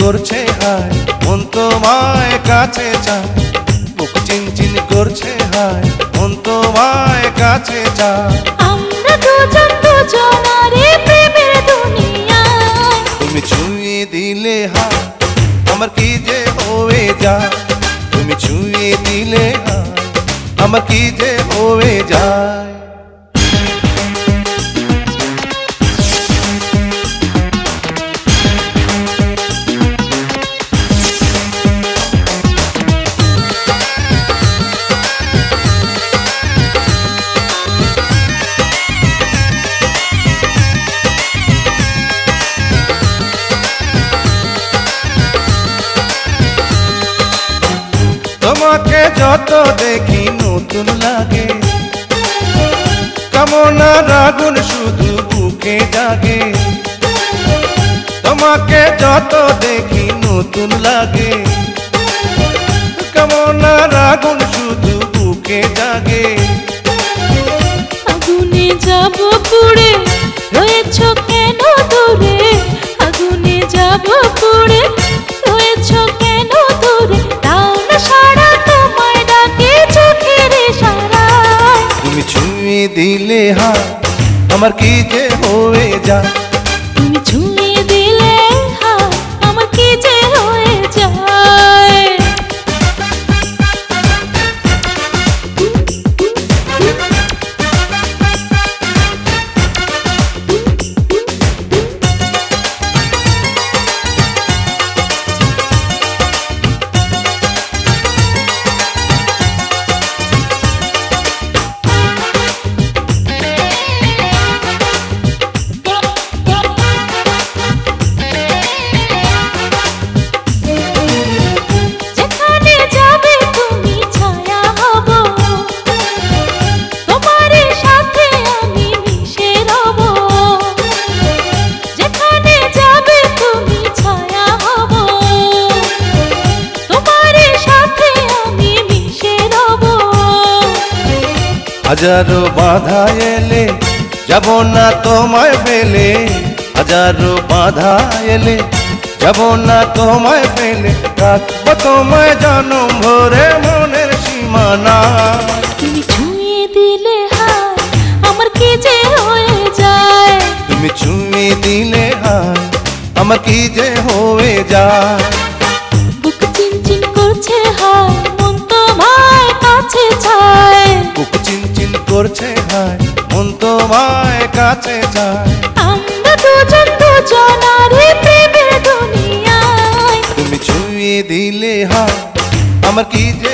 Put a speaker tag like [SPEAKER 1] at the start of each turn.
[SPEAKER 1] করছে হায় মন তোমায় কাছে চায় বুক চিনচিন করছে হায় মন তোমায় কাছে চায়
[SPEAKER 2] আমরা দুজন দুজনারে প্রেমের দুনিয়ায়
[SPEAKER 1] তুমি ছুঁয়ে দিলে হায় আমার কি যে হয়ে যায় তুমি ছুঁয়ে দিলে হায় আমার কি যে হয়ে যায় তোমাকে যত দেখি নতুন লাগে কামনার আগুন শুধু বুকে জাগে তোমাকে যত দেখি নতুন লাগে কামনার আগুন শুধু বুকে জাগে
[SPEAKER 2] আগুনে যাব পুড়ে রয়েছ কেন দূরে আগুনে যাব পুড়ে রয়েছ কেন দূরে তাও না সারা তোমায় ডাকে চোখের ইশারায়
[SPEAKER 1] তুমি ছুঁয়ে দিলে হায় আমার কি যে হয়ে যায়
[SPEAKER 2] তুমি ছুঁয়ে দিলে হায় আমার কি যে হয়ে যায়
[SPEAKER 1] হাজারো বাধা এলে যাব না তোমায় ফেলে হাজারো বাধা এলে যাব না তোমায় ফেলে রাখবো তোমায় জনম ভরে মনের সীমানা
[SPEAKER 2] তুমি ছুঁয়ে দিলে হায় আমার কি যে হয়ে যায়
[SPEAKER 1] তুমি ছুঁয়ে দিলে হায় আমার কি যে হয়ে যায়
[SPEAKER 2] বুক চিনচিন করছে হায় মন তোমায় কাছে চায়
[SPEAKER 1] বুক চিনচিন করছে হায় মন তোমায় কাছে যায়
[SPEAKER 2] আমরা দুজন দুজনারে প্রেমের দুনিয়ায়
[SPEAKER 1] তুমি ছুঁয়ে দিলে হায় আমার কি যে